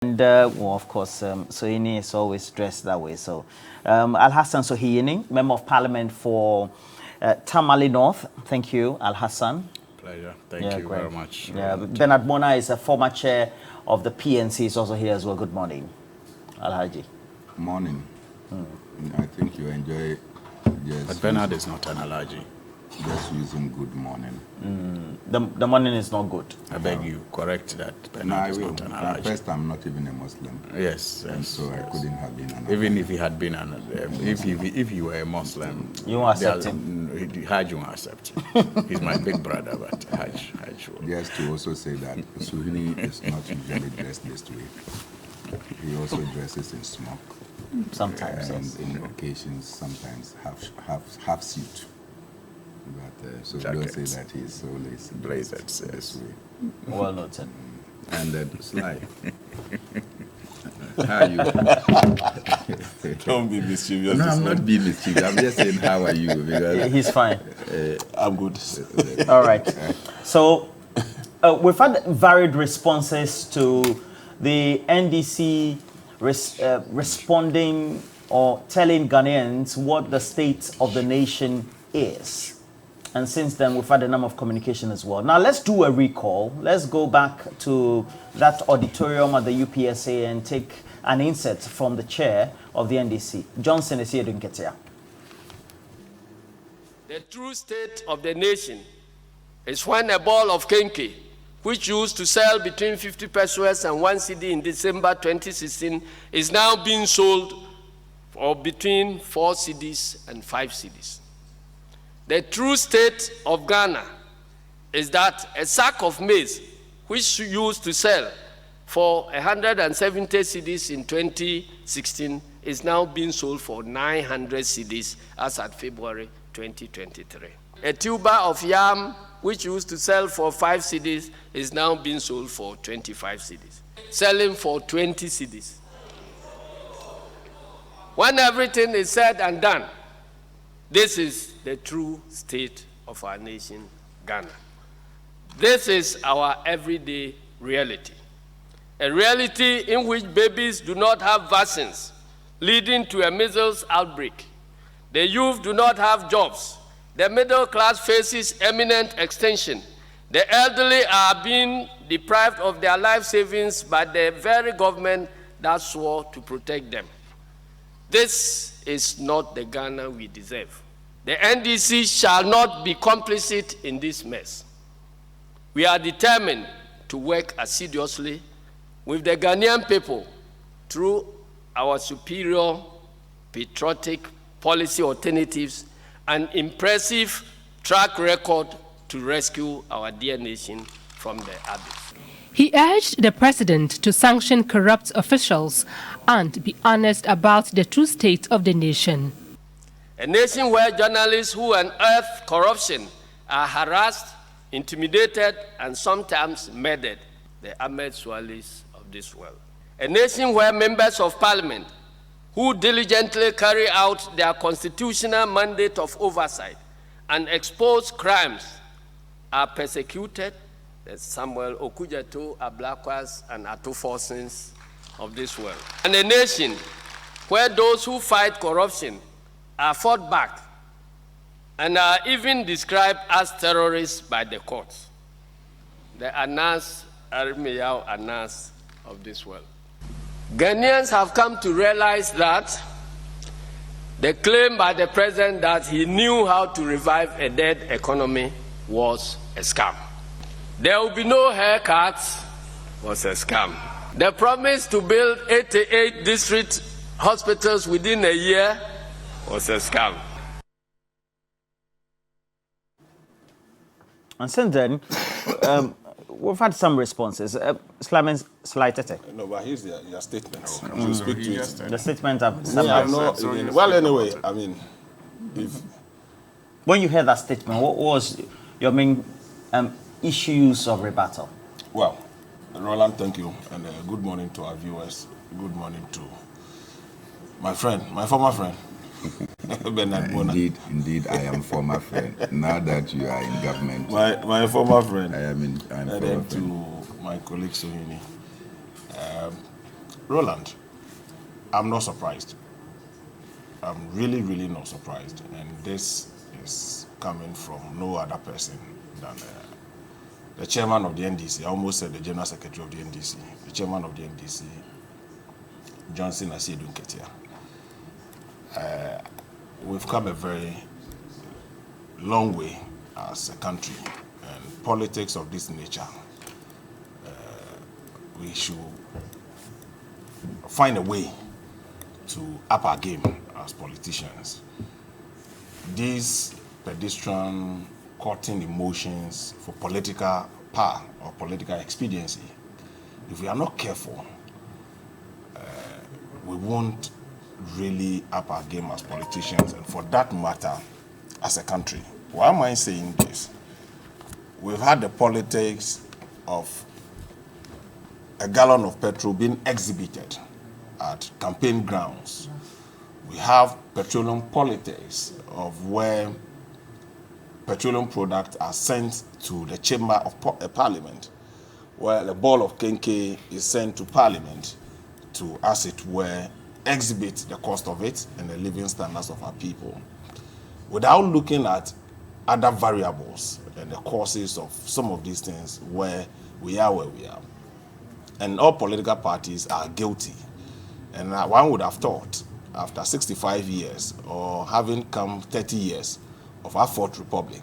And well, of course, Sohini is always dressed that way. So, Al-Hassan Sohini, Member of Parliament for Tamale North. Thank you, Al-Hassan. Pleasure. Thank you very much. Yeah, Bernard Mona is a former chair of the PNC. Is also here as well. Good morning, Al-Haji. Morning. I think you enjoy. But Bernard is not an allergy. Just using good morning. The morning is not good. I beg you, correct that. Bernard is not an allergy. First, I'm not even a Muslim. Yes. And so I couldn't have been an Even if he had been an, if he were a Muslim, you won't accept him. Haj won't accept him. He's my big brother, but Haj will. Just to also say that Suhini is not usually dressed this way. He also dresses in smock. Sometimes. And in occasions, sometimes half suit. But so don't say that he's always blazed this way. Well noted. And Sly. How are you? Don't be mischievous. No, I'm not being mischievous. I'm just saying, how are you? Because He's fine. I'm good. All right. So we've had varied responses to the NDC responding or telling Ghanaians what the state of the nation is. And since then, we've had a number of communication as well. Now, let's do a recall. Let's go back to that auditorium at the UPSA and take an insert from the chair of the NDC. Johnson is here to get here. The true state of the nation is when a ball of kenke, which used to sell between 50 pesos and 1 cedi in December 2016, is now being sold for between 4 cedis and 5 cedis. The true state of Ghana is that a sack of maize, which used to sell for 170 cedis in 2016, is now being sold for 900 cedis as at February 2023. A tuber of yam, which used to sell for 5 cedis, is now being sold for 25 cedis, selling for 20 cedis. When everything is said and done, this is the true state of our nation, Ghana. This is our everyday reality. A reality in which babies do not have vaccines, leading to a measles outbreak. The youth do not have jobs. The middle class faces imminent extinction. The elderly are being deprived of their life savings by the very government that swore to protect them. This is not the Ghana we deserve. The NDC shall not be complicit in this mess. We are determined to work assiduously with the Ghanaian people through our superior patriotic policy alternatives and impressive track record to rescue our dear nation from the abyss. He urged the president to sanction corrupt officials and be honest about the true state of the nation. A nation where journalists who unearth corruption are harassed, intimidated, and sometimes murdered, the Ahmed Swalis of this world. A nation where members of parliament who diligently carry out their constitutional mandate of oversight and expose crimes are persecuted. There's Samuel Okujato, Ablakwas, and Atoforsons of this world. And a nation where those who fight corruption are fought back and are even described as terrorists by the courts. The Anas Arimeyao Anas of this world. Ghanaians have come to realize that the claim by the president that he knew how to revive a dead economy was a scam. There will be no haircuts was a scam. The promise to build 88 district hospitals within a year was a scam. And since then, we've had some responses. Slightete. No, but here's your statement. So speak to it. The statement of well, anyway, I mean, if when you heard that statement, what was your main issues of rebuttal? Well, Roland, thank you, and good morning to our viewers. Good morning to my friend, my former friend, Bernard Mona. Indeed, I am former friend. Now that you are in government, my former friend. I'm and then to my colleague Sohini. Roland, I'm not surprised. I'm really, really not surprised. And this is coming from no other person than the chairman of the NDC. I almost said the general secretary of the NDC. The chairman of the NDC, Johnson Asiedu Nketia. We've come a very long way as a country, and politics of this nature, we should find a way to up our game as politicians. These pedestrian courting emotions for political power or political expediency, if we are not careful, we won't really up our game as politicians, and for that matter, as a country. Why am I saying this? We've had the politics of a gallon of petrol being exhibited at campaign grounds. We have petroleum politics of where petroleum products are sent to the chamber of parliament, where a ball of kenke is sent to parliament to, as it were, exhibit the cost of it and the living standards of our people, without looking at other variables and the causes of some of these things where we are where we are. And all political parties are guilty. And one would have thought, after 65 years, or having come 30 years of our fourth republic,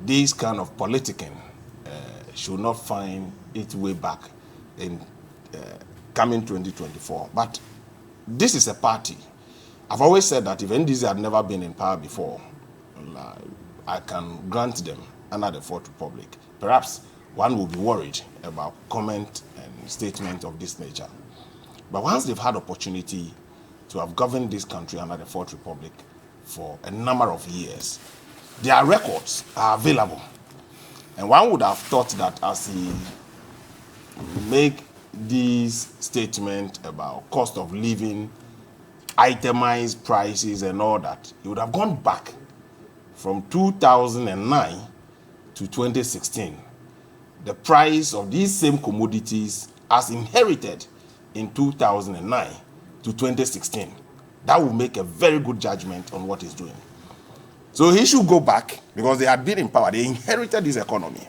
this kind of politicking should not find its way back in coming 2024. But this is a party. I've always said that if NDC had never been in power before, I can grant them under the Fourth Republic. Perhaps one will be worried about comment and statement of this nature. But once they've had opportunity to have governed this country under the Fourth Republic for a number of years, their records are available. And one would have thought that as he make these statements about cost of living, itemized prices and all that, he would have gone back from 2009 to 2016. The price of these same commodities as inherited in 2009 to 2016. That will make a very good judgment on what he's doing. So he should go back, because they had been in power. They inherited this economy.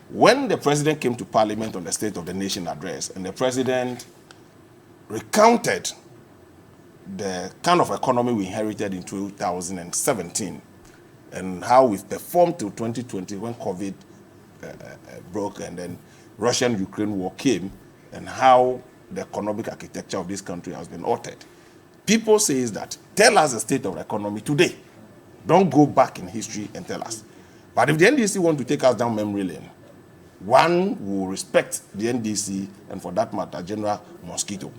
When the president came to parliament on the State of the Nation address, and the president recounted the kind of economy we inherited in 2017 and how we've performed till 2020 when COVID broke and then Russian-Ukraine war came, and how the economic architecture of this country has been altered. People say that, tell us the state of the economy today. Don't go back in history and tell us. But if the NDC want to take us down memory lane, one will respect the NDC, and for that matter, General Mosquito,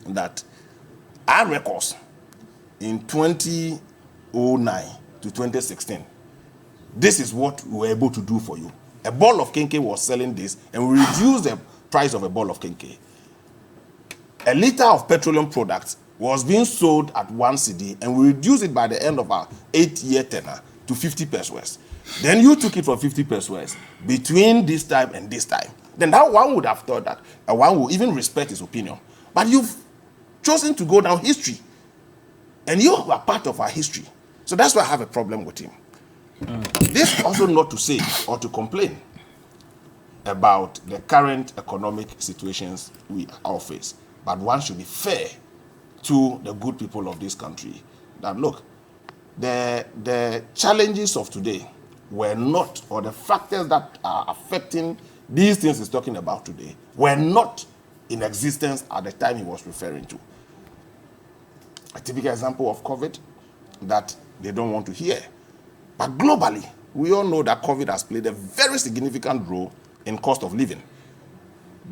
that our records in 2009 to 2016, this is what we were able to do for you. A ball of kenke was selling this, and we reduced the price of a ball of kenke. A liter of petroleum products was being sold at 1 cedi, and we reduced it by the end of our 8-year tenure to 50 pesos. Then you took it for 50 pesos between this time and this time. Then that one would have thought that one would even respect his opinion. But you've chosen to go down history, and you are part of our history. So that's why I have a problem with him. This also not to say or to complain about the current economic situations we all face, but one should be fair to the good people of this country. That look, the challenges of today were not, or the factors that are affecting these things he's talking about today, were not in existence at the time he was referring to. A typical example of COVID that they don't want to hear. But globally, we all know that COVID has played a very significant role in cost of living.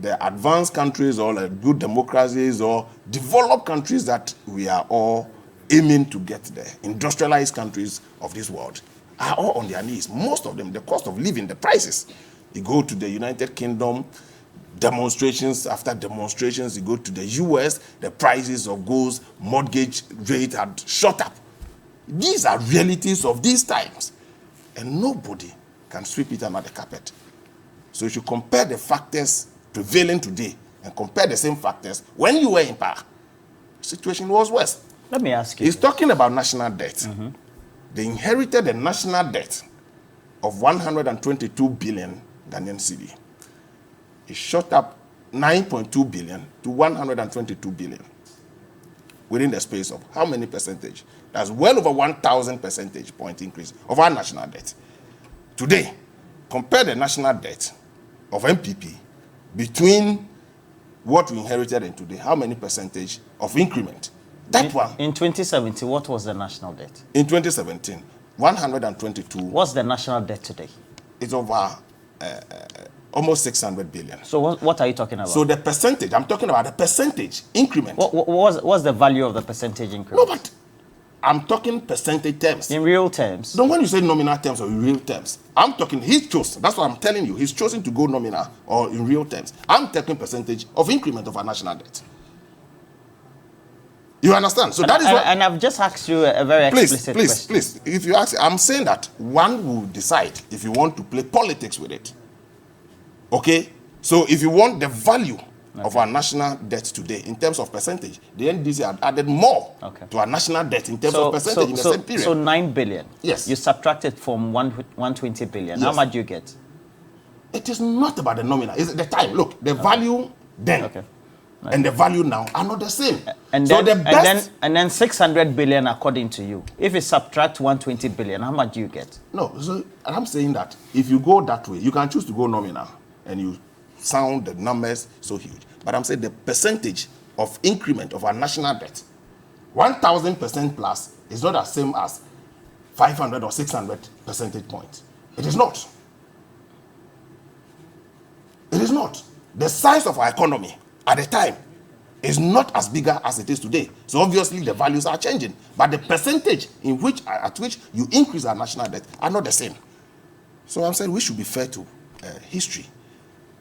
The advanced countries, or the good democracies, or developed countries that we are all aiming to get there, industrialized countries of this world, are all on their knees. Most of them, the cost of living, the prices. You go to the United Kingdom, demonstrations after demonstrations. You go to the US, the prices of goods, mortgage rate had shot up. These are realities of these times, and nobody can sweep it under the carpet. So you should compare the factors prevailing today and compare the same factors when you were in power, the situation was worse. Let me ask you. He's talking about national debt. They inherited a national debt of 122 billion Ghanaian cedi. It shot up 9.2 billion to 122 billion within the space of how many percentage? That's well over 1,000 percentage point increase of our national debt. Today, compare the national debt of MPP between what we inherited and today. How many percentage of increment? That one. In 2017, what was the national debt? In 2017, 122. What's the national debt today? It's over almost 600 billion. So what are you talking about? So the percentage, I'm talking about the percentage increment. What's the value of the percentage increment? No, but I'm talking percentage terms. In real terms? No, when you say nominal terms or in real terms, I'm talking, he chose, that's what I'm telling you, he's chosen to go nominal or in real terms. I'm taking percentage of increment of our national debt. You understand? So that is what... And I've just asked you a very explicit question. Please, if you ask, I'm saying that one will decide if you want to play politics with it. Okay? So if you want the value of our national debt today in terms of percentage, the NDC had added more to our national debt in terms of percentage in the same period. So 9 billion. Yes. You subtract it from 120 billion. Yes. How much do you get? It is not about the nominal. It's the time. Look, the value then and the value now are not the same. And so then, the best... and then 600 billion according to you. If you subtract 120 billion, how much do you get? No, so I'm saying that if you go that way, you can choose to go nominal and you sound the numbers so huge. But I'm saying the percentage of increment of our national debt, 1,000% plus, is not the same as 500 or 600 percentage points. It is not. It is not. The size of our economy at the time is not as bigger as it is today. So obviously the values are changing. But the percentage at which you increase our national debt are not the same. So I'm saying we should be fair to history.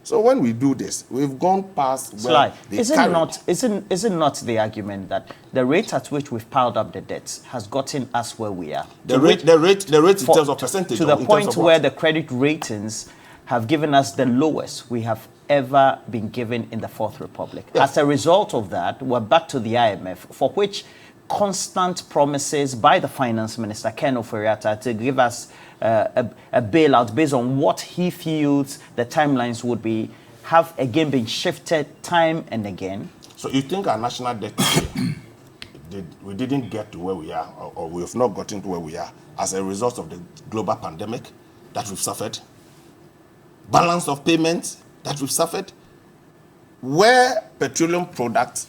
So when we do this, we've gone past where Is it not the argument that the rate at which we've piled up the debts has gotten us where we are? The rate in terms of percentage. To the point where the credit ratings have given us the lowest we have ever been given in the Fourth Republic. Yes. As a result of that, we're back to the IMF, for which constant promises by the finance minister, Ken Ofori-Atta, to give us a bailout based on what he feels the timelines would be, have again been shifted time and again. So you think our national debt we didn't get to where we are, or we have not gotten to where we are as a result of the global pandemic that we've suffered? Balance of payments that we've suffered? Where petroleum products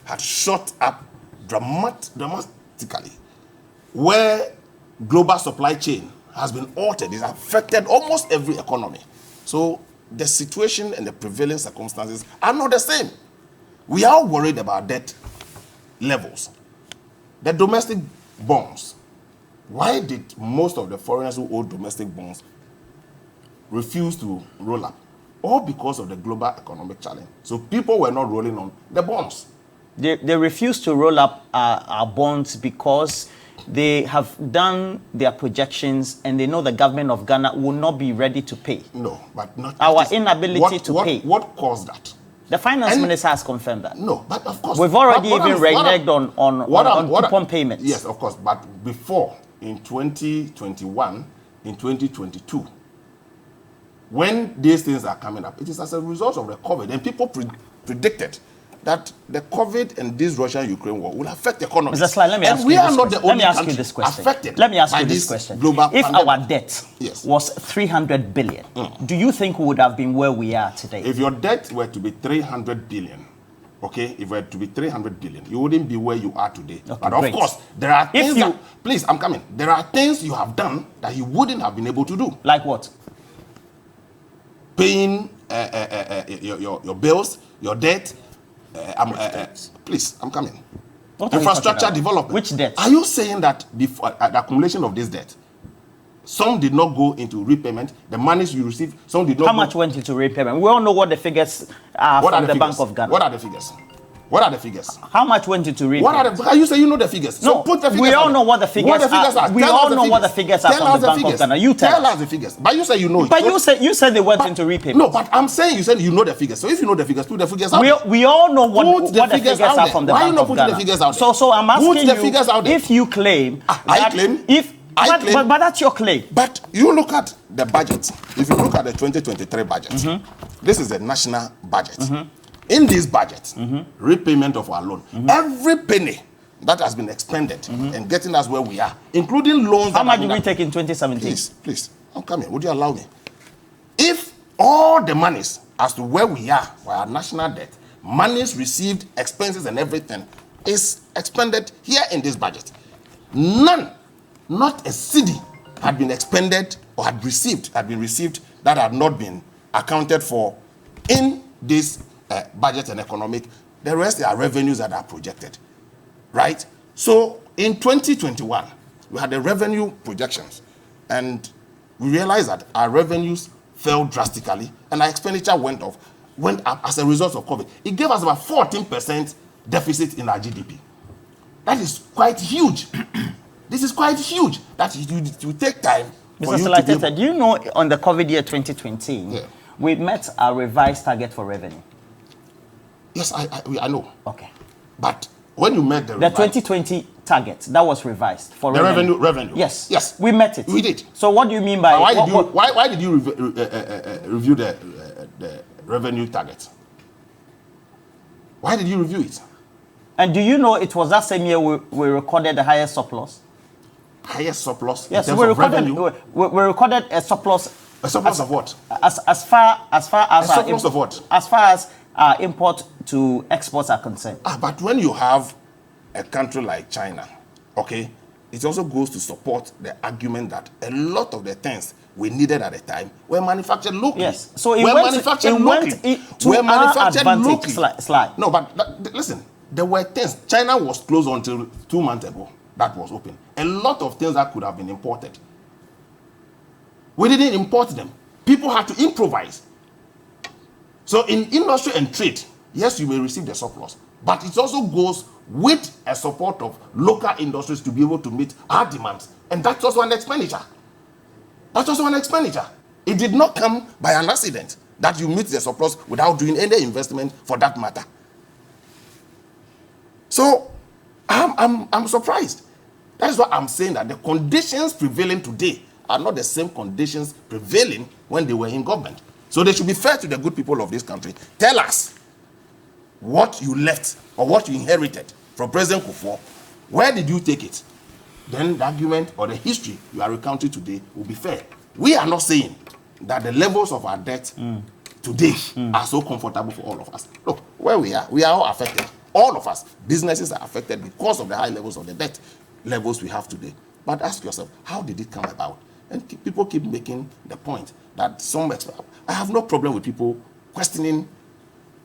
had shot up dramatically, where global supply chain has been altered, it's affected almost every economy. So the situation and the prevailing circumstances are not the same. We are worried about debt levels. The domestic bonds. Why did most of the foreigners who owed domestic bonds refuse to roll up? All because of the global economic challenge. So people were not rolling on the bonds. They refused to roll up our bonds because they have done their projections and they know the government of Ghana will not be ready to pay. No, but not our inability to pay. What caused that? The finance minister has confirmed that. No, but of course. We've already even reneged on coupon payments. Yes, of course. But before, in 2021, in 2022, when these things are coming up, it is as a result of the COVID. And people predicted that the COVID and this Russia-Ukraine war will affect the economy. Mr. Sly, let me ask you this question. Affected let me ask you this question. If our debt yes. was 300 billion, do you think we would have been where we are today? If your debt were to be 300 billion, okay, if it were to be 300 billion, you wouldn't be where you are today. Okay, but of course, there are things please, I'm coming. There are things you have done that you wouldn't have been able to do. Like what? Paying your bills, your debt. Please, I'm coming. Infrastructure development. Which debt? Are you saying that before the accumulation of this debt, some did not go into repayment? The monies you received, some did not. How much went into repayment? We all know what the figures are from the Bank of Ghana. What are the figures? What are the figures? How much went into repayment? What are the? You say you know the figures. No, so put the figures. We all know what the figures are. We all know what the figures are from the Bank of Ghana. You tell us the figures. But you say you know it. But you said they went into repayment. No, but I'm saying you said you know the figures. So if you know the figures, put the figures out. We all know what the figures are from the Bank of Ghana. Why are you not putting the figures out there? So I'm asking you if you claim. I claim. But that's your claim. But you look at the budget. If you look at the 2023 budget, this is the national budget. In this budget, repayment of our loan, every penny that has been expended and getting us where we are, including loans. How much did we take in 2017? Please, I'm coming. Would you allow me? If all the monies as to where we are for our national debt, monies received, expenses and everything is expended here in this budget, none, not a cedi had been expended or had been received that had not been accounted for in this budget and economic. The rest are revenues that are projected, right? So in 2021, we had the revenue projections, and we realized that our revenues fell drastically, and our expenditure went up as a result of COVID. It gave us about 14% deficit in our GDP. That is quite huge. This is quite huge. That you take time. Mr. Selatete, do you know on the COVID year 2020, we met our revised target for revenue? Yes, I know. Okay. But when you met the 2020 target, that was revised for the revenue. Yes. We met it. We did. So what do you mean by why did you review the revenue target? Why did you review it? And do you know it was that same year we recorded the highest surplus? Highest surplus? Yes, we recorded a surplus. A surplus of what? As far as a surplus of what? As far as import to exports are concerned. But when you have a country like China, okay, it also goes to support the argument that a lot of the things we needed at the time were manufactured locally. Yes, so it went to our advantage. Slide. No, but listen, there were things. China was closed until 2 months ago. That was open. A lot of things that could have been imported. We didn't import them. People had to improvise. So in industry and trade, yes, you may receive the surplus, but it also goes with a support of local industries to be able to meet our demands. And that's also an expenditure. That's also an expenditure. It did not come by an accident that you meet the surplus without doing any investment for that matter. So I'm surprised. That is why I'm saying that the conditions prevailing today are not the same conditions prevailing when they were in government. So they should be fair to the good people of this country. Tell us what you left or what you inherited from President Kufuor. Where did you take it? Then the argument or the history you are recounting today will be fair. We are not saying that the levels of our debt today are so comfortable for all of us. Look, where we are all affected. All of us. Businesses are affected because of the high levels of the debt levels we have today. But ask yourself, how did it come about? And people keep making the point that I have no problem with people questioning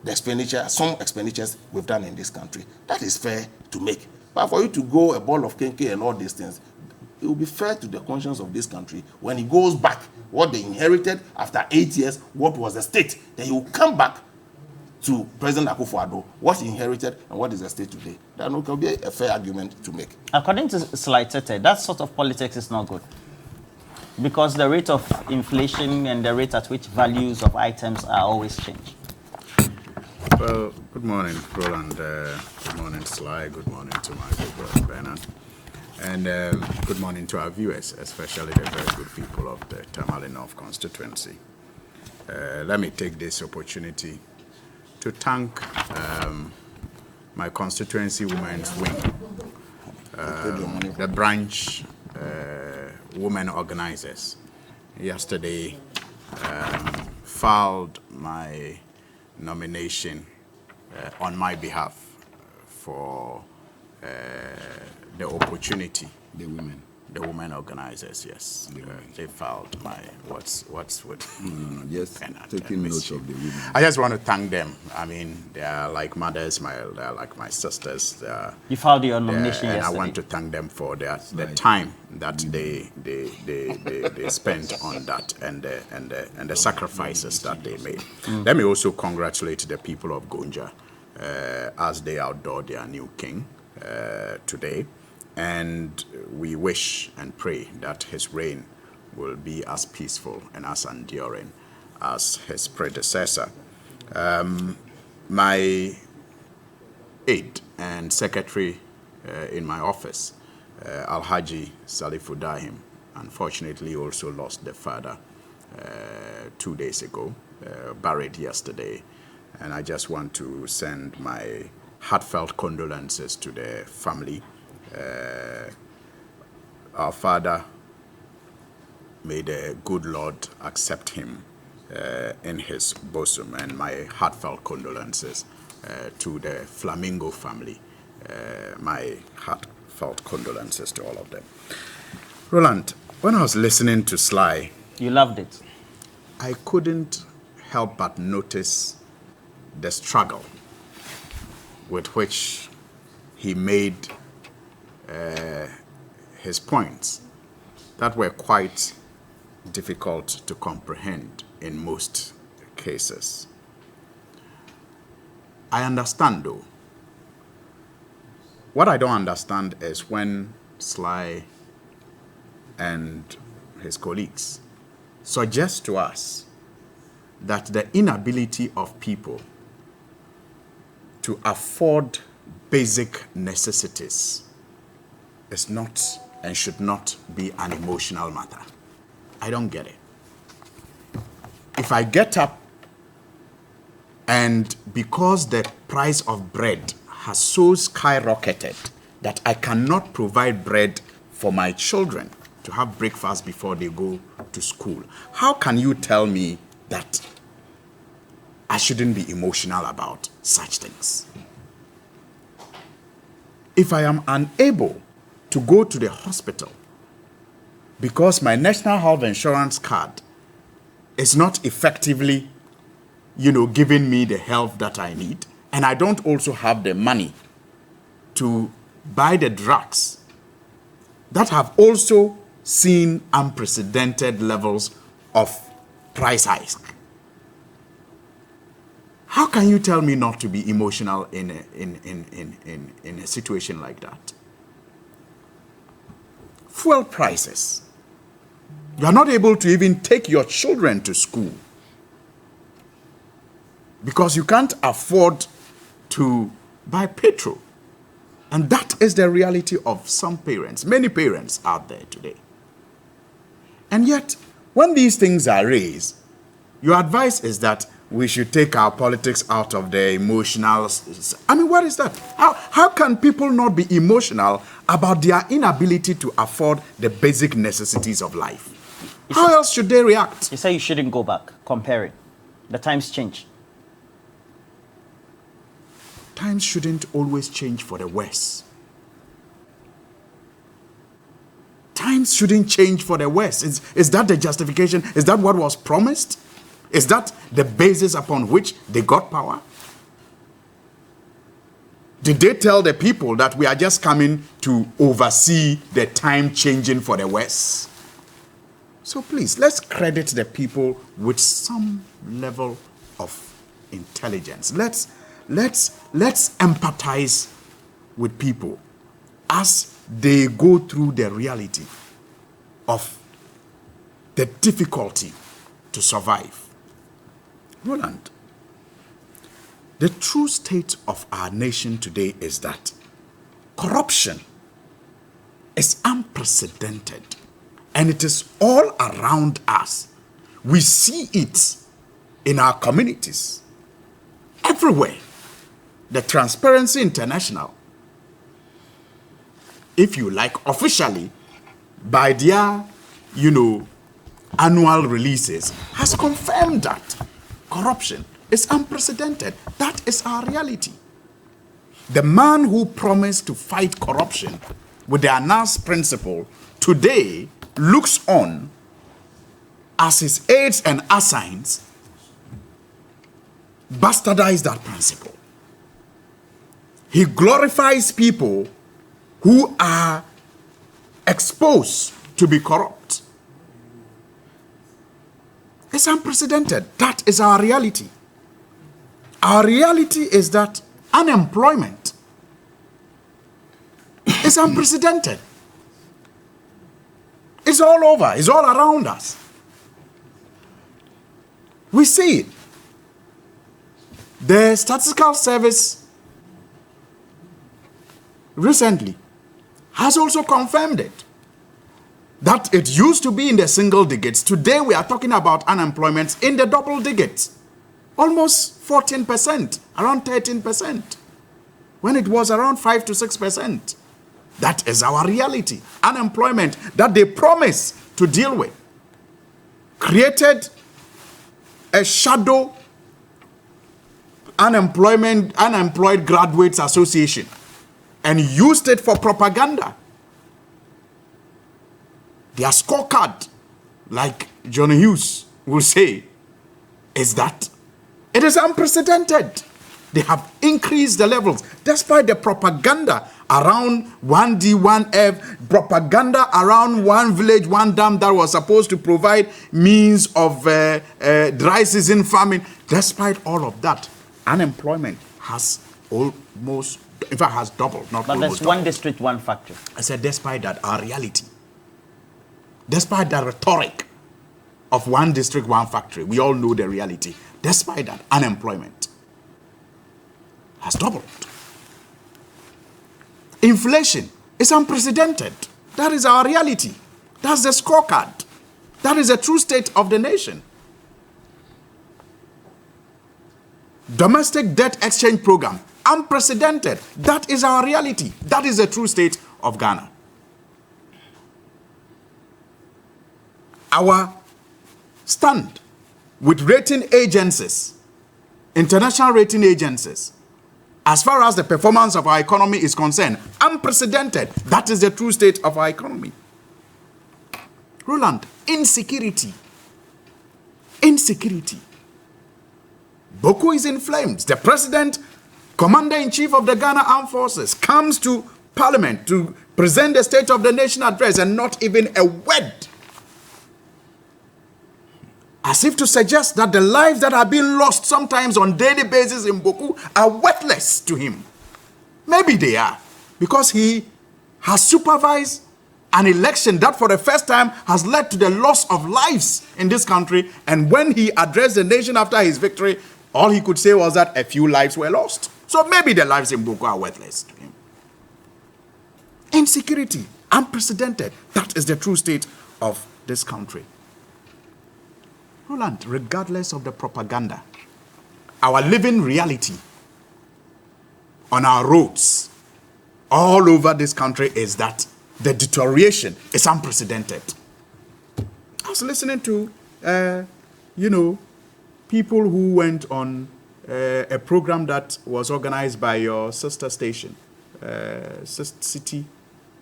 the expenditure, some expenditures we've done in this country. That is fair to make. But for you to go a ball of kenke and all these things, it will be fair to the conscience of this country when it goes back, what they inherited after 8 years, what was the state, then you will come back to President Akufo-Addo, what he inherited and what is the state today. There can be a fair argument to make. According to Selatete, that sort of politics is not good. Because the rate of inflation and the rate at which values of items are always changed. Well, good morning, Roland. Good morning, Sly. Good morning to my big brother, Bernard. And good morning to our viewers, especially the very good people of the Tamale North constituency. Let me take this opportunity to thank my constituency women's wing, the branch women organizers. Yesterday filed my nomination on my behalf for the opportunity. The women organizers, yes. They filed my what's with. No, just taking note of the women. I just want to thank them. I mean, they are like mothers, they're like my sisters. You filed your nomination and yesterday. I want to thank them for the time that they spent on that and the sacrifices that they made. Let me also congratulate the people of Gonja as they outdoor their new king today. And we wish and pray that his reign will be as peaceful and as enduring as his predecessor. My aide and secretary in my office, Alhaji Salifu Dahim, unfortunately also lost the father 2 days ago, buried yesterday. And I just want to send my heartfelt condolences to the family. Our father, may the good Lord accept him in his bosom, and my heartfelt condolences to the Flamingo family. My heartfelt condolences to all of them. Roland, when I was listening to Sly, You loved it. I couldn't help but notice the struggle with which he made his points that were quite difficult to comprehend in most cases. I understand though. What I don't understand is when Sly and his colleagues suggest to us that the inability of people to afford basic necessities is not and should not be an emotional matter. I don't get it. If I get up and because the price of bread has so skyrocketed that I cannot provide bread for my children to have breakfast before they go to school, how can you tell me that I shouldn't be emotional about such things? If I am unable to go to the hospital because my national health insurance card is not effectively, giving me the help that I need, and I don't also have the money to buy the drugs that have also seen unprecedented levels of price hikes, how can you tell me not to be emotional in a situation like that? Fuel prices. You are not able to even take your children to school because you can't afford to buy petrol. And that is the reality of some parents, many parents out there today. And yet, when these things are raised, your advice is that we should take our politics out of the emotional. I mean, what is that? How can people not be emotional about their inability to afford the basic necessities of life? How else should they react? You say you shouldn't go back. Compare it. The times change. Times shouldn't always change for the worse. Times shouldn't change for the worse. Is that the justification? Is that what was promised? Is that the basis upon which they got power? Did they tell the people that we are just coming to oversee the time changing for the worse? So please, let's credit the people with some level of intelligence. Let's empathize with people as they go through the reality of the difficulty to survive. Roland, the true state of our nation today is that corruption is unprecedented and it is all around us. We see it in our communities, everywhere. The Transparency International, if you like, officially, by their, annual releases, has confirmed that corruption is unprecedented. That is our reality. The man who promised to fight corruption with the announced principle today looks on as his aides and assigns bastardize that principle. He glorifies people who are exposed to be corrupt. It's unprecedented. That is our reality. Our reality is that unemployment is unprecedented. It's all over. It's all around us. We see it. The Statistical Service recently has also confirmed it. That it used to be in the single digits. Today we are talking about unemployment in the double digits. Almost 14%, around 13%. When it was around 5 to 6%. That is our reality. Unemployment that they promised to deal with created a shadow unemployed graduates association and used it for propaganda. Their scorecard, like John Hughes will say, is that it is unprecedented. They have increased the levels despite the propaganda around 1D, 1F, propaganda around one village, one dam that was supposed to provide means of dry season farming. Despite all of that, unemployment has almost, in fact, has doubled. Not but almost there's one doubled. district, one factory. I said, despite that, our reality, despite the rhetoric of one district, one factory, we all know the reality. Despite that, unemployment has doubled. Inflation is unprecedented. That is our reality. That's the scorecard. That is the true state of the nation. Domestic debt exchange program, unprecedented. That is our reality. That is the true state of Ghana. Our stand with rating agencies, international rating agencies, as far as the performance of our economy is concerned, unprecedented. That is the true state of our economy. Roland, insecurity. Insecurity. Boko is in flames. The president, commander-in-chief of the Ghana Armed Forces, comes to parliament to present the State of the Nation address and not even a word. As if to suggest that the lives that are being lost sometimes on daily basis in Boko are worthless to him. Maybe they are, because he has supervised an election that for the first time has led to the loss of lives in this country. And when he addressed the nation after his victory, all he could say was that a few lives were lost. So maybe the lives in Boko are worthless to him. Insecurity, unprecedented. That is the true state of this country. Roland, regardless of the propaganda, our living reality on our roads all over this country is that the deterioration is unprecedented. I was listening to, people who went on a program that was organized by your sister station, City.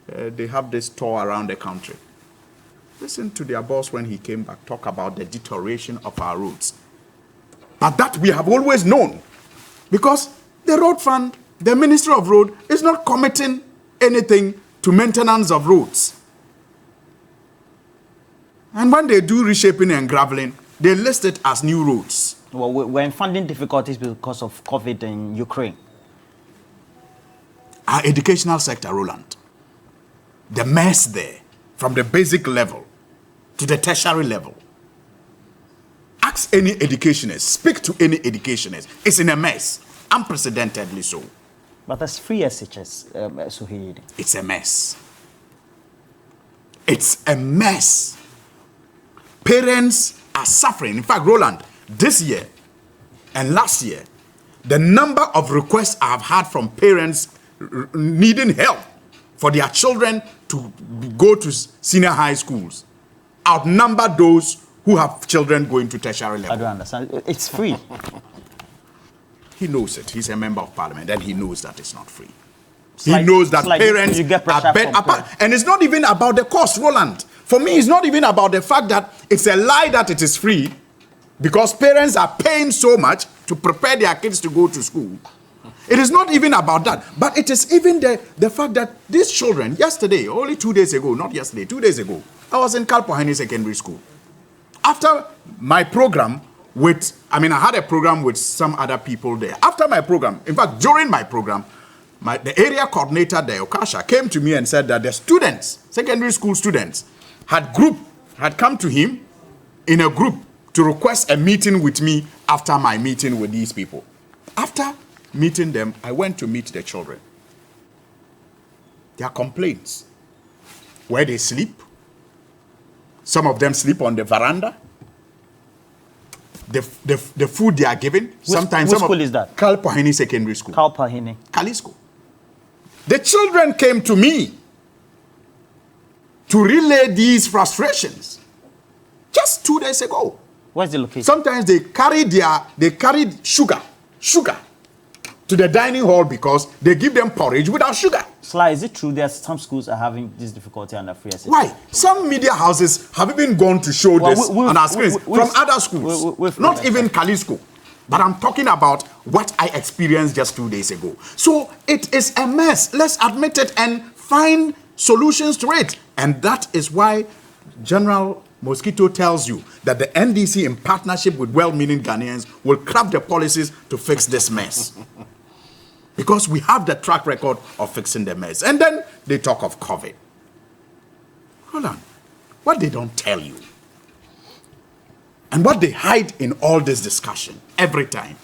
They have this tour around the country. Listen to their boss when he came back, talk about the deterioration of our roads. But that we have always known, because the road fund, the Ministry of Road, is not committing anything to maintenance of roads. And when they do reshaping and graveling, they list it as new roads. Well, we're in funding difficulties because of COVID in Ukraine. Our educational sector, Roland, the mess there, from the basic level to the tertiary level. Ask any educationist, speak to any educationist. It's in a mess, unprecedentedly so. But that's free SHS, Suhidi. It's a mess. It's a mess. Parents are suffering. In fact, Roland, this year and last year, the number of requests I've had from parents needing help for their children to go to senior high schools outnumber those who have children going to tertiary level. I don't understand. It's free. He knows it. He's a member of parliament, and he knows that it's not free. Like, he knows that like parents you get are bent apart. And it's not even about the cost, Roland. For me, it's not even about the fact that it's a lie that it is free, because parents are paying so much to prepare their kids to go to school. It is not even about that. But it is even the fact that these children, yesterday, only 2 days ago, not yesterday, 2 days ago, I was in Kalpohene Secondary School. After my program I had a program with some other people there. After my program, in fact, during my program, the area coordinator there, Okasha, came to me and said that the students, secondary school students, had come to him in a group to request a meeting with me after my meeting with these people. After meeting them, I went to meet the children. Their complaints, where they sleep. Some of them sleep on the veranda. The food they are given. Sometimes which school is that? Kalpahini Secondary School. Kalpahini. Kali School. The children came to me to relay these frustrations just 2 days ago. Where's the location? Sometimes they carried sugar to the dining hall because they give them porridge without sugar. Sly, is it true that some schools are having this difficulty under free assistance? Why? Some media houses have even gone to show this on our screens from other schools, not even Kali School. But I'm talking about what I experienced just 2 days ago. So it is a mess. Let's admit it and find solutions to it. And that is why General Mosquito tells you that the NDC, in partnership with well-meaning Ghanaians, will craft the policies to fix this mess. Because we have the track record of fixing the mess. And then they talk of COVID. Hold on. What they don't tell you, and what they hide in all this discussion every time,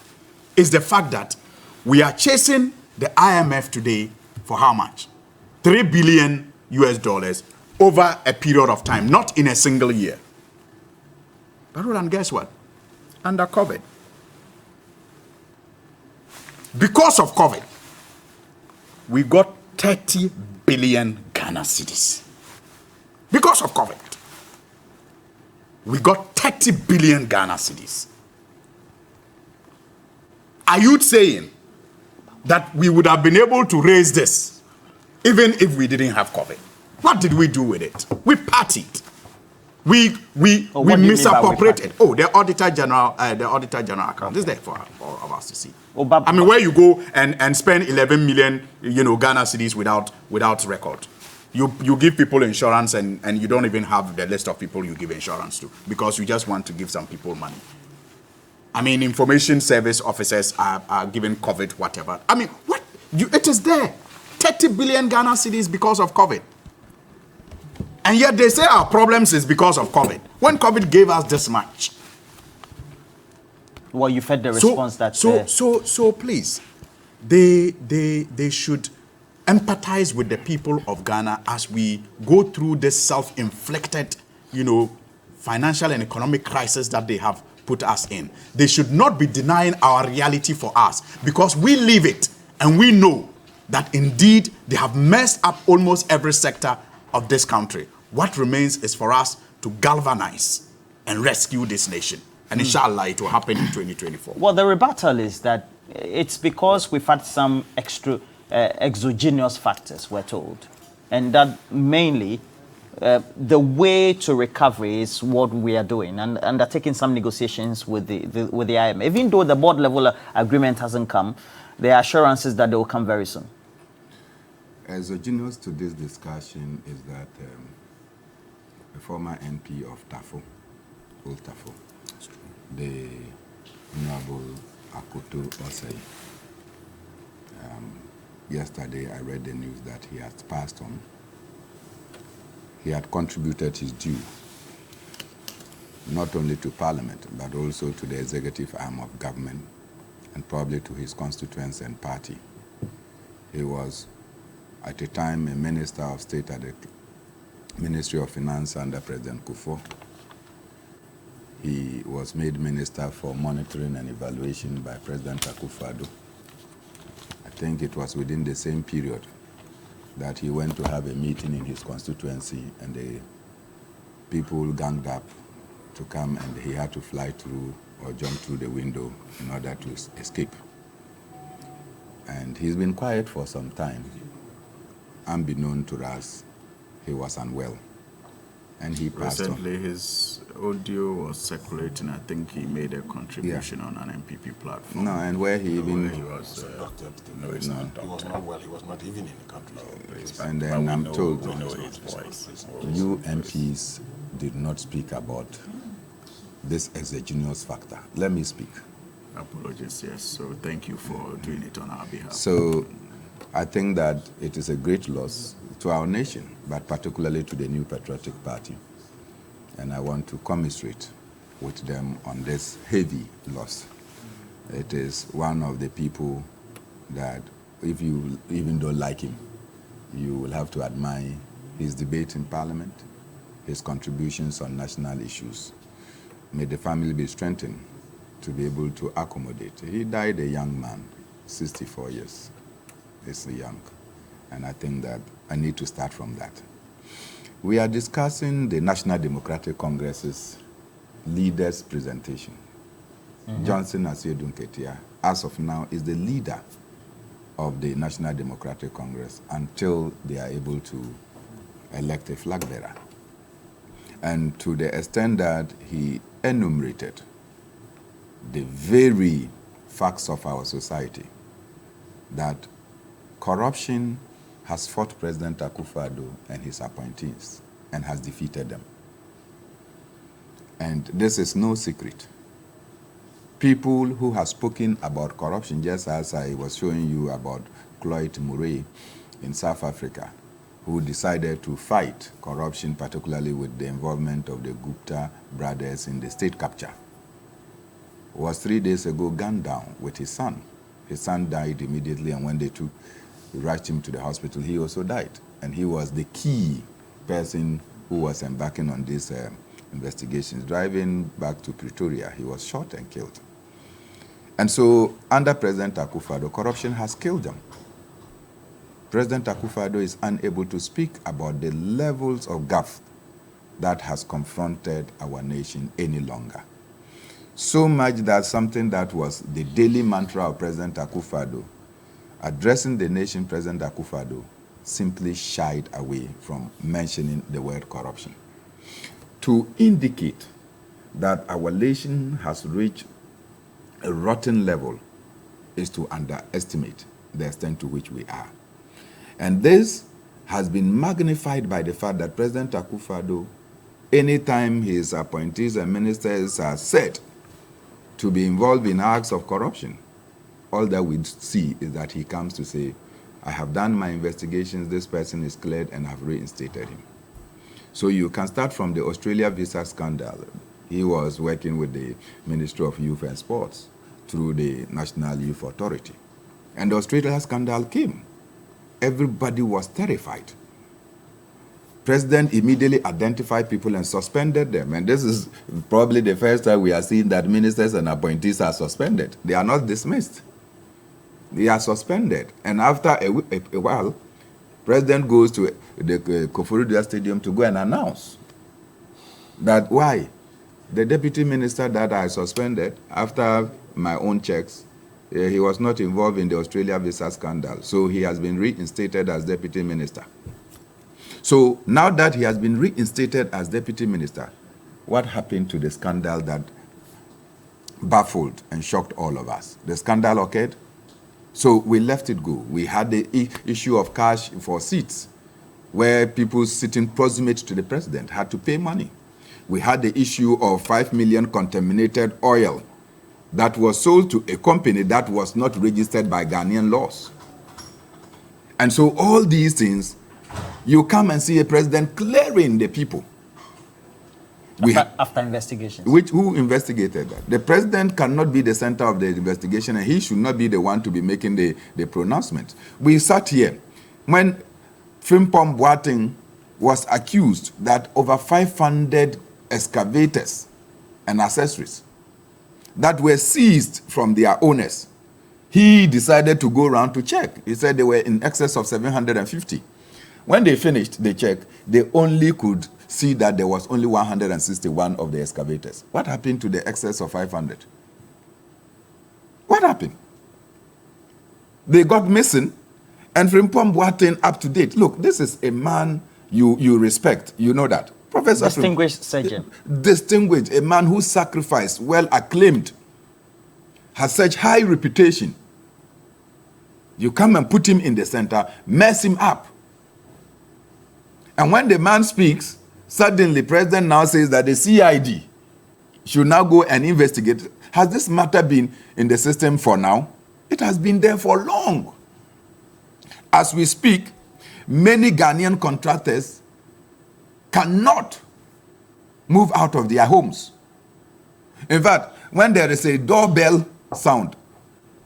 is the fact that we are chasing the IMF today for how much? $3 billion over a period of time, not in a single year. But Roland, guess what? Under COVID. Because of COVID, we got 30 billion Ghana cedis. Because of COVID, we got 30 billion Ghana cedis. Are you saying that we would have been able to raise this even if we didn't have COVID? What did we do with it? We partied. We misappropriated. Oh, the Auditor General account is there for us to see. Where you go and spend 11 million, Ghana cedis without record. You give people insurance and you don't even have the list of people you give insurance to because you just want to give some people money. Information service officers are given COVID, whatever. What? It is there. 30 billion Ghana cedis because of COVID. And yet they say our problems is because of COVID. When COVID gave us this much. Well, you fed the response So please, they should empathize with the people of Ghana as we go through this self-inflicted, financial and economic crisis that they have put us in. They should not be denying our reality for us because we live it and we know that indeed they have messed up almost every sector of this country. What remains is for us to galvanize and rescue this nation. And inshallah, it will happen in 2024. Well, the rebuttal is that it's because we've had some exogenous factors, we're told. And that mainly the way to recovery is what we are doing and undertaking some negotiations with the IMF. Even though the board level agreement hasn't come, there are assurances that they will come very soon. Exogenous to this discussion is that a former MP of Tafo, Old Tafo, the Honorable Akoto Osei, yesterday I read the news that he has passed on. He had contributed his due, not only to Parliament, but also to the executive arm of government, and probably to his constituents and party. He was, at the time, a Minister of State at the Ministry of Finance under President Kufuor. He was made Minister for Monitoring and Evaluation by President Akufo-Addo. I think it was within the same period that he went to have a meeting in his constituency and the people ganged up to come and he had to fly through or jump through the window in order to escape. And he's been quiet for some time. Unbeknown to us, he was unwell. And he passed on. Recently, his audio was circulating. I think he made a contribution on an MPP platform. No, and where he even... He was doctor. No, he's not doctor. He was not well. He was not even in the country. And then I'm told we know his voice. new MPs did not speak about this exogenous factor. Let me speak. Apologies, yes. So thank you for doing it on our behalf. So I think that it is a great loss to our nation, but particularly to the New Patriotic Party. And I want to commiserate with them on this heavy loss. It is one of the people that if you even don't like him, you will have to admire his debate in Parliament, his contributions on national issues. May the family be strengthened to be able to accommodate. He died a young man, 64 years. It's young. And I think that I need to start from that. We are discussing the National Democratic Congress's leaders' presentation. Johnson Asiedu Nketia, as of now, is the leader of the National Democratic Congress until they are able to elect a flag bearer. And to the extent that he enumerated the very facts of our society, that corruption has fought President Akufo-Addo and his appointees and has defeated them. And this is no secret. People who have spoken about corruption, just as I was showing you about Cloyd Murray in South Africa, who decided to fight corruption, particularly with the involvement of the Gupta brothers in the state capture, was 3 days ago gunned down with his son. His son died immediately, and when they rushed him to the hospital, he also died. And he was the key person who was embarking on these investigations. Driving back to Pretoria, he was shot and killed. And so, under President Akufo-Addo, corruption has killed them. President Akufo-Addo is unable to speak about the levels of gulf that has confronted our nation any longer. So much that something that was the daily mantra of President Akufo-Addo, addressing the nation, President Akufo-Addo simply shied away from mentioning the word corruption. To indicate that our nation has reached a rotten level is to underestimate the extent to which we are. And this has been magnified by the fact that President Akufo-Addo, anytime his appointees and ministers are said to be involved in acts of corruption, all that we see is that he comes to say, I have done my investigations, this person is cleared, and I've reinstated him. So you can start from the Australia visa scandal. He was working with the Ministry of Youth and Sports through the National Youth Authority. And the Australia scandal came. Everybody was terrified. President immediately identified people and suspended them. And this is probably the first time we are seeing that ministers and appointees are suspended. They are not dismissed. They are suspended. And after a while, President goes to the Koforidua Stadium to go and announce that why? The deputy minister that I suspended, after my own checks, he was not involved in the Australia visa scandal. So he has been reinstated as deputy minister. So now that he has been reinstated as deputy minister, what happened to the scandal that baffled and shocked all of us? The scandal occurred, so we let it go. We had the issue of cash for seats, where people sitting proximate to the president had to pay money. We had the issue of 5 million contaminated oil that was sold to a company that was not registered by Ghanaian laws. And so all these things, you come and see a president clearing the people. After investigations. Who investigated that? The president cannot be the center of the investigation, and he should not be the one to be making the pronouncement. We sat here when Frimpong Boateng was accused that over 500 excavators and accessories that were seized from their owners, he decided to go around to check. He said they were in excess of 750. When they finished the check, they only could see that there was only 161 of the excavators. What happened to the excess of 500? What happened? They got missing, and Frimpong Boateng up to date. Look, this is a man you respect. You know that. Professor Distinguished surgeon. Distinguished, a man who sacrificed, well acclaimed, has such high reputation. You come and put him in the center, mess him up. And when the man speaks, suddenly President now says that the CID should now go and investigate. Has this matter been in the system for now? It has been there for long. As we speak, many Ghanaian contractors cannot move out of their homes. In fact, when there is a doorbell sound,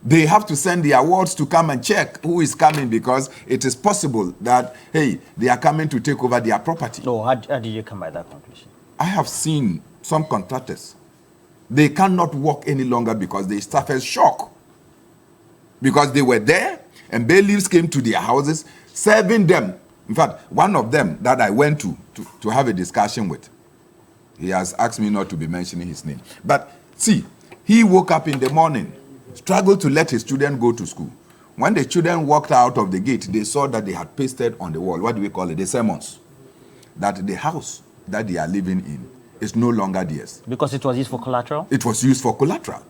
they have to send their wards to come and check who is coming, because it is possible that, hey, they are coming to take over their property. No, how did you come by that conclusion? I have seen some contractors. They cannot work any longer because they suffered shock. Because they were there and bailiffs came to their houses, serving them. In fact, one of them that I went to have a discussion with, he has asked me not to be mentioning his name. But see, he woke up in the morning, struggled to let his children go to school. When the children walked out of the gate, they saw that they had pasted on the wall, what do we call it, the sermons, that the house that they are living in is no longer theirs. Because it was used for collateral? It was used for collateral.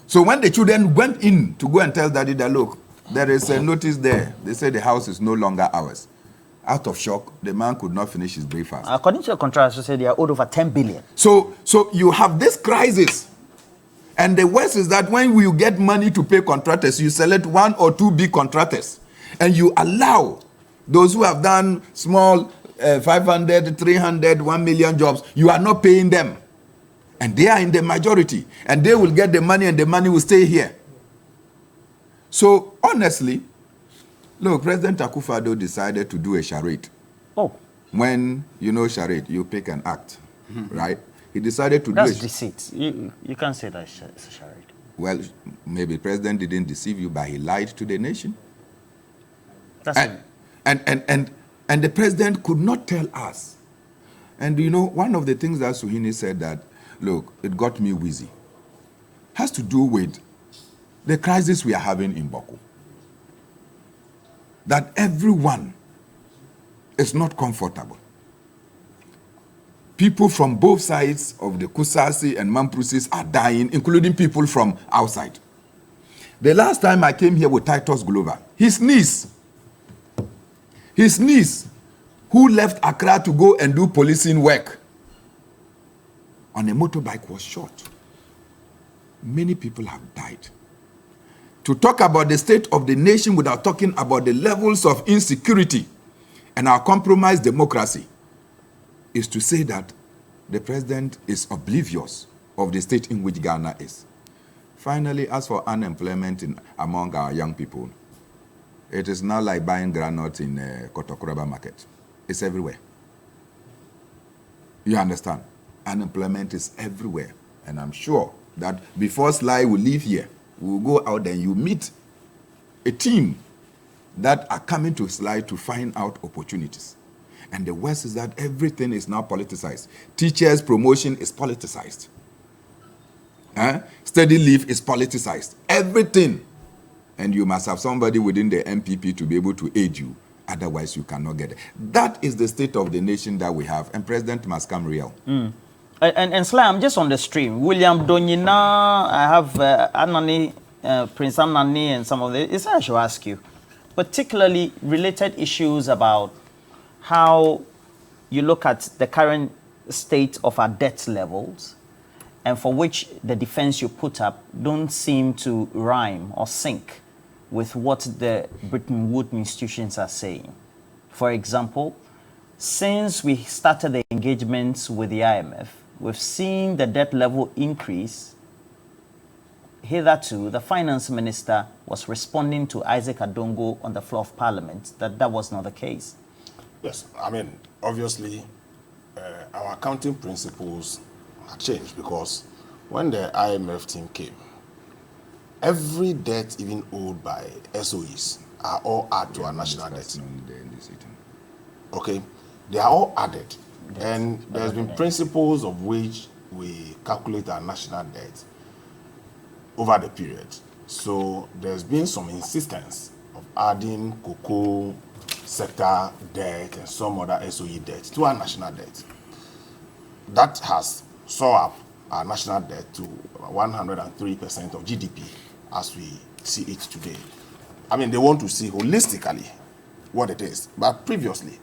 So when the children went in to go and tell daddy that, look, there is a notice there, they say the house is no longer ours. Out of shock, the man could not finish his breakfast. According to the contract, you said they are owed over 10 billion. So you have this crisis. And the worst is that when you get money to pay contractors, you select 1 or 2 big contractors. And you allow those who have done small 500, 300, 1 million jobs, you are not paying them. And they are in the majority. And they will get the money and the money will stay here. So honestly, look, President Akufo-Addo decided to do a charade. Oh. When you know charade, you pick an act, right? He decided to That's do it. deceit. You can't say that it's a charade. Well, maybe President didn't deceive you, but he lied to the nation. That's And the President could not tell us. And you know, one of the things that Suhini said that, look, it got me wheezy, has to do with the crisis we are having in Boko. That everyone is not comfortable. People from both sides of the Kusasi and Mamprusis are dying, including people from outside. The last time I came here with Titus Glover, his niece, who left Accra to go and do policing work on a motorbike, was shot. Many people have died. To talk about the state of the nation without talking about the levels of insecurity and our compromised democracy is to say that the president is oblivious of the state in which Ghana is. Finally, as for unemployment among our young people, it is now like buying granules in a Kotokoraba market. It's everywhere. You understand? Unemployment is everywhere. And I'm sure that before Sly will leave here, we'll go out and you meet a team that are coming to Sly to find out opportunities. And the worst is that everything is now politicized. Teachers' promotion is politicized. Study leave is politicized. Everything. And you must have somebody within the MPP to be able to aid you. Otherwise, you cannot get it. That is the state of the nation that we have. And President must come real. And Sly, I'm just on the stream. William Donyina, I have Anani, Prince Anani, and some of the. It's I should ask you, particularly related issues about how you look at the current state of our debt levels, and for which the defense you put up don't seem to rhyme or sync with what the Bretton Woods institutions are saying. For example, since we started the engagements with the IMF, we've seen the debt level increase. Hitherto, the finance minister was responding to Isaac Adongo on the floor of parliament that was not the case. Yes, I mean, obviously, our accounting principles have changed because when the IMF team came, every debt even owed by SOEs are all added to our national debt. Okay, they are all added. And there's been principles of which we calculate our national debt over the period. So there's been some insistence of adding cocoa sector debt and some other SOE debt to our national debt. That has soared up our national debt to 103% of GDP as we see it today. I mean, they want to see holistically what it is. But previously,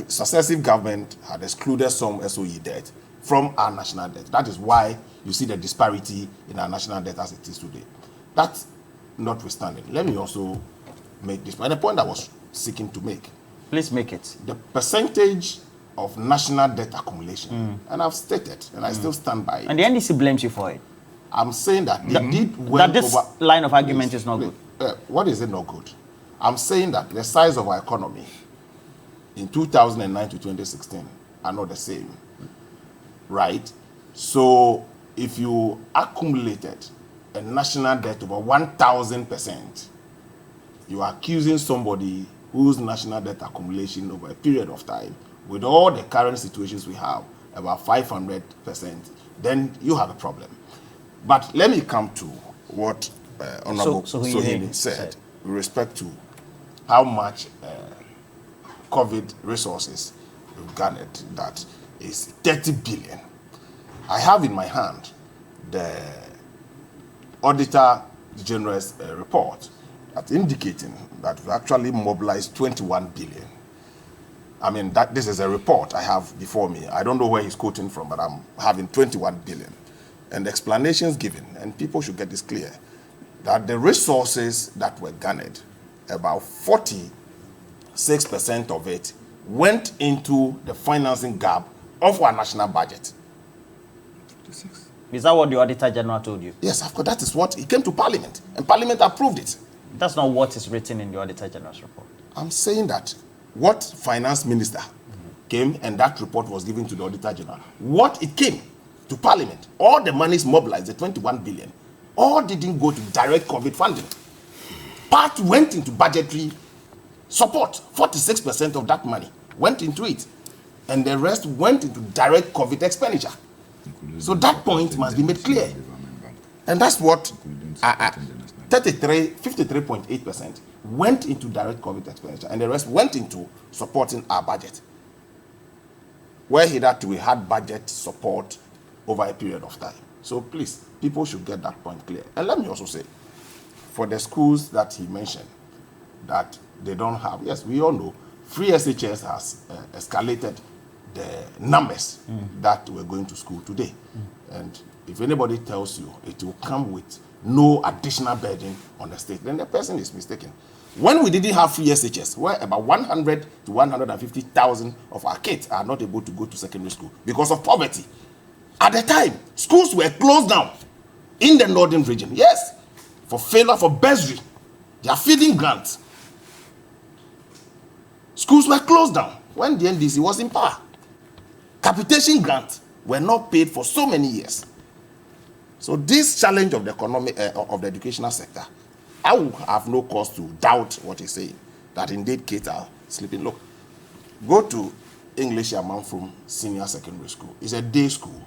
successive government had excluded some SOE debt from our national debt. That is why you see the disparity in our national debt as it is today. That notwithstanding, let me also make this point, the point I was seeking to make. Please make it. The percentage of national debt accumulation, and I've stated, and I still stand by it. And the NDC blames you for it. I'm saying that they did well that this line of argument is not good. What is it not good? I'm saying that the size of our economy in 2009 to 2016 are not the same, right? So if you accumulated a national debt over 1,000%, you are accusing somebody whose national debt accumulation over a period of time, with all the current situations we have, about 500%, then you have a problem. But let me come to what Honorable Sohini said with respect to how much COVID resources we've garnered. That is 30 billion. I have in my hand the Auditor General's report that's indicating that we actually mobilized 21 billion. I mean, this is a report I have before me. I don't know where he's quoting from, but I'm having 21 billion. And the explanations given, and people should get this clear, that the resources that were garnered, about 46% of it went into the financing gap of our national budget. Is that what the Auditor General told you? Yes, of course. That is what, it came to Parliament, and Parliament approved it. That's not what is written in the Auditor General's report. I'm saying that what Finance Minister came, and that report was given to the Auditor General, what it came to Parliament, all the monies mobilized, the 21 billion, all didn't go to direct COVID funding. Part went into budgetary support. 46% of that money went into it, and the rest went into direct COVID expenditure. So that point must be made clear. And that's what 53.8% went into direct COVID expenditure, and the rest went into supporting our budget. Where hitherto we had budget support over a period of time. So please, people should get that point clear. And let me also say, for the schools that he mentioned, that they don't have, yes, we all know, free SHS has escalated the numbers that were going to school today. And if anybody tells you it will come with no additional burden on the state, then the person is mistaken. When we didn't have free SHS, where about 100 to 150,000 of our kids are not able to go to secondary school because of poverty. At the time, schools were closed down in the northern region. Yes, for failure, for bursary. They are feeding grants. Schools were closed down when the NDC was in power. Capitation grants were not paid for so many years. So this challenge of the economic, of the educational sector, I will have no cause to doubt what he's saying, that indeed kids are sleeping. Look, go to English Amanfum Senior Secondary School. It's a day school.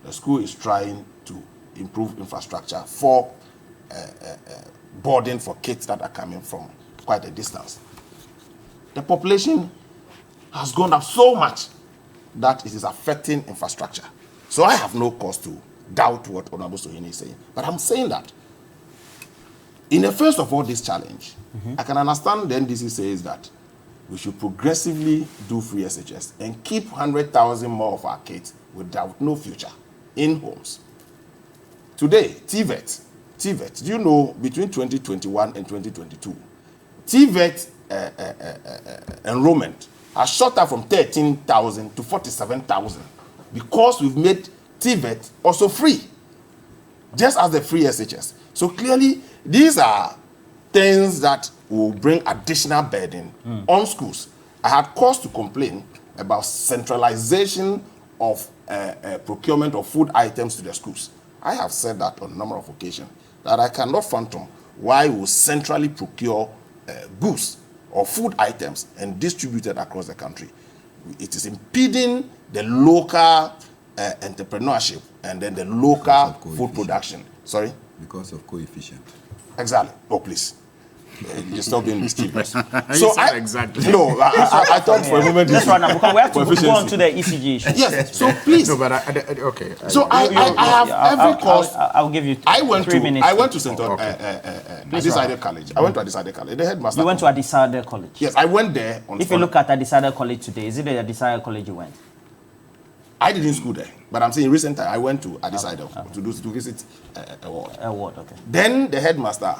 The school is trying to improve infrastructure for boarding for kids that are coming from quite a distance. The population has gone up so much that it is affecting infrastructure. So I have no cause to doubt what Honorable Sohini is saying. But I'm saying that in the face of all this challenge, I can understand the NDC says that we should progressively do free SHS and keep 100,000 more of our kids without no future in homes. Today, TVET, do you know, between 2021 and 2022, TVET enrollment has shot up from 13,000 to 47,000 because we've made TVET also free, just as the free SHS. So clearly, these are things that will bring additional burden on schools. I had cause to complain about centralization of procurement of food items to the schools. I have said that on a number of occasions, that I cannot fathom why we will centrally procure goods or food items and distribute it across the country. It is impeding the local entrepreneurship and then the local food production. Sorry? Because of coefficient. Exactly. Oh, please. You're still being mischievous. So exactly. No, I thought for a moment. That's right now, because we have to go on to the ECG issue. Yes, so please. No, but okay. So I have every cause. I'll give you 3 minutes. I went to Adisade College. I went to Adisade College. The headmaster. You went to Adisade College? Yes, I went there. If you look at Adisade College today, is it the Adisade College you went? I didn't school there. But I'm saying recent time I went to Addis to visit a ward. A ward, okay. Then the headmaster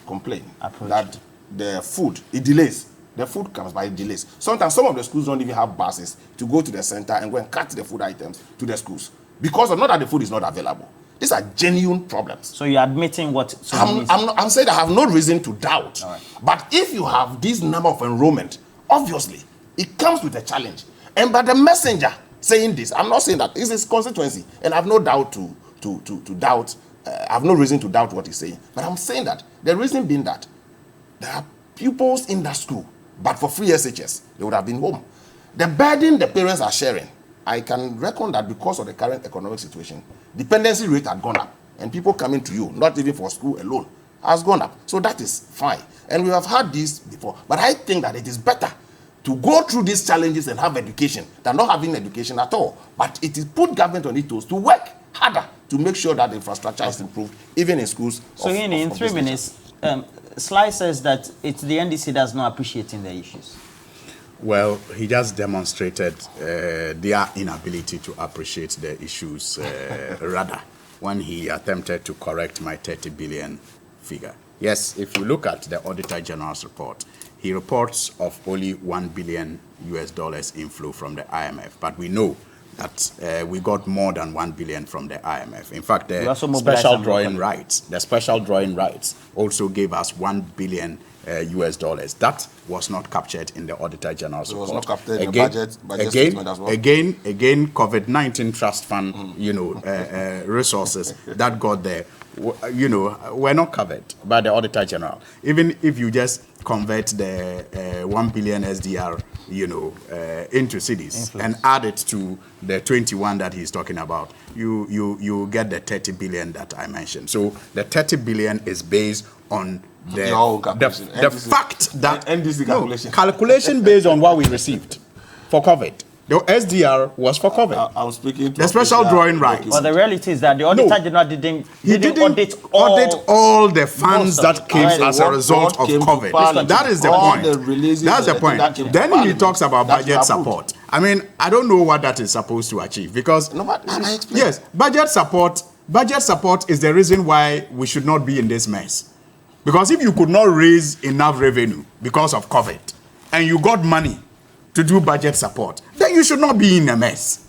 complained that the food, it delays. The food comes by delays. Sometimes some of the schools don't even have buses to go to the center and go and cut the food items to the schools. Because of not that the food is not available. These are genuine problems. So you're admitting what... I'm saying I have no reason to doubt. Right. But if you have this number of enrollment, obviously, it comes with a challenge. And by the messenger saying this, I'm not saying that this is constituency. And I have no doubt to doubt. I have no reason to doubt what he's saying. But I'm saying that the reason being that there are pupils in that school, but for free SHS, they would have been home. The burden the parents are sharing, I can reckon that because of the current economic situation, dependency rate had gone up. And people coming to you, not even for school alone, has gone up. So that is fine. And we have had this before. But I think that it is better to go through these challenges and have education than not having education at all. But it is put government on its toes to work harder to make sure that the infrastructure is improved, even in schools. So in 3 minutes, Sly says that it's the NDC that's not appreciating the issues. Well, he just demonstrated their inability to appreciate the issues rather when he attempted to correct my 30 billion figure. Yes, if you look at the Auditor General's report, he reports of only $1 billion inflow from the IMF, but we know that we got more than 1 billion from the IMF. In fact, the special drawing rights also gave us $1 billion. That was not captured in the Auditor General's report. It was not captured in the budget statement as well. Again, COVID-19 trust fund, resources that got there, were not covered by the Auditor General. Even if you just convert the 1 billion SDR, into cities and add it to the 21 that he's talking about, you get the 30 billion that I mentioned. So the 30 billion is based on the fact that NDC calculation based on what we received for COVID. The SDR was for COVID. I was speaking to the special drawing rights. But the reality is that the Auditor General didn't audit all the funds that came as a result of COVID. That is the point. That's the point. Then he talks about budget support. I mean, I don't know what that is supposed to achieve because yes, budget support is the reason why we should not be in this mess. Because if you could not raise enough revenue because of COVID and you got money to do budget support, then you should not be in a mess.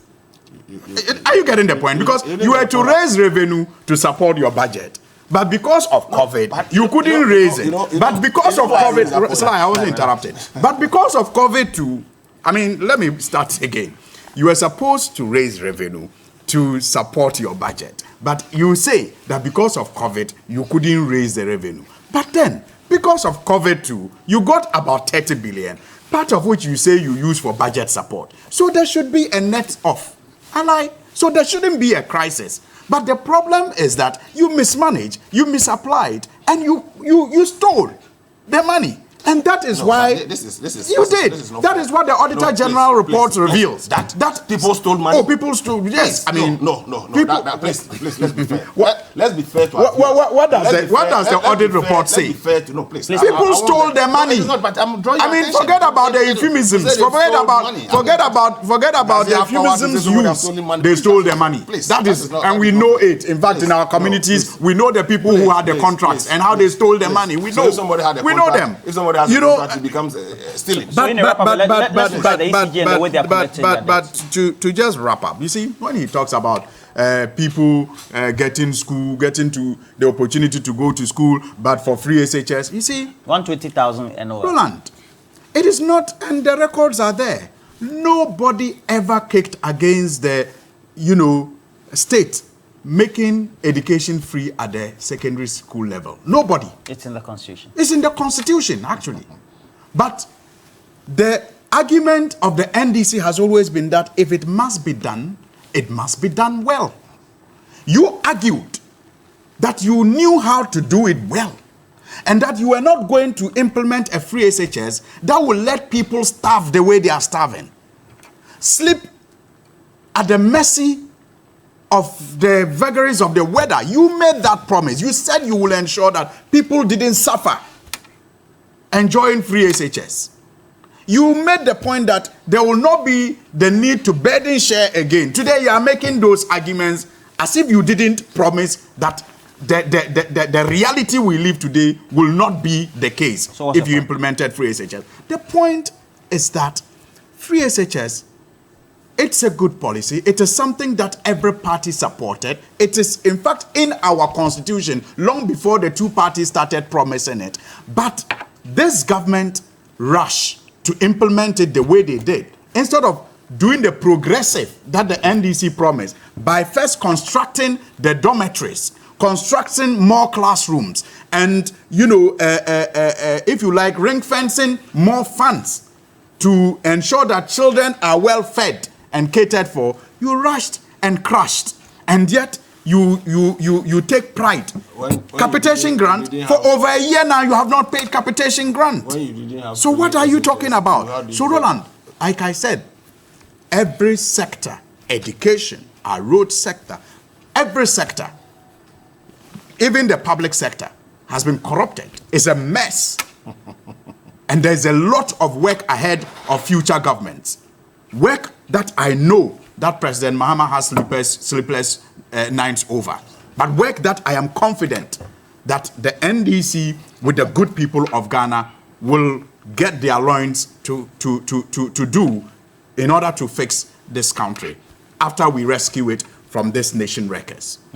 Are you getting the point? Because you were to raise revenue to support your budget. But because of COVID, you couldn't raise it. But because of COVID, sorry, I wasn't interrupted. But because of COVID too, I mean, let me start again. You were supposed to raise revenue to support your budget. But you say that because of COVID, you couldn't raise the revenue. But then, because of COVID too, you got about 30 billion, part of which you say you use for budget support. So there should be a net off. So there shouldn't be a crisis. But the problem is that you mismanaged, you misapplied, and you stole the money. And that is why you did. That is what the Auditor General report reveals. That people stole money. Oh, people stole. Yes, I mean, no. Please, let's be fair. Let's be fair to what does the audit report say? People stole their money. I mean, forget about the euphemisms. Forget about the euphemisms used. They stole their money. That is, and we know it. In fact, in our communities, we know the people who had the contracts and how they stole their money. We know. We know them. It becomes stealing. But to just wrap up, you see, when he talks about people getting to the opportunity to go to school, but for free SHS, you see, 120,000 and over. Roland, it is not, and the records are there. Nobody ever kicked against the, state making education free at the secondary school level. Nobody. It's in the Constitution. It's in the Constitution, actually. But the argument of the NDC has always been that if it must be done, it must be done well. You argued that you knew how to do it well and that you were not going to implement a free SHS that will let people starve the way they are starving. Sleep at the mercy of the vagaries of the weather. You made that promise. You said you will ensure that people didn't suffer enjoying free SHS. You made the point that there will not be the need to burden share again. Today you are making those arguments as if you didn't promise that the reality we live today will not be the case So if you implemented free SHS. The point is that free SHS, it's a good policy. It is something that every party supported. It is, in fact, in our constitution long before the two parties started promising it. But this government rushed to implement it the way they did, instead of doing the progressive that the NDC promised by first constructing the dormitories, constructing more classrooms, and, if you like, ring fencing more funds to ensure that children are well fed and catered for. You rushed and crushed, and yet you take pride. Capitation grant for over a year now. You have not paid capitation grant. So what are you talking about? So Roland, like I said, every sector, education, our road sector, every sector, even the public sector, has been corrupted. It's a mess. And there's a lot of work ahead of future governments. Work that I know that President Mahama has sleepless nights over. But work that I am confident that the NDC, with the good people of Ghana, will get their loins to do in order to fix this country after we rescue it from this nation wreckers.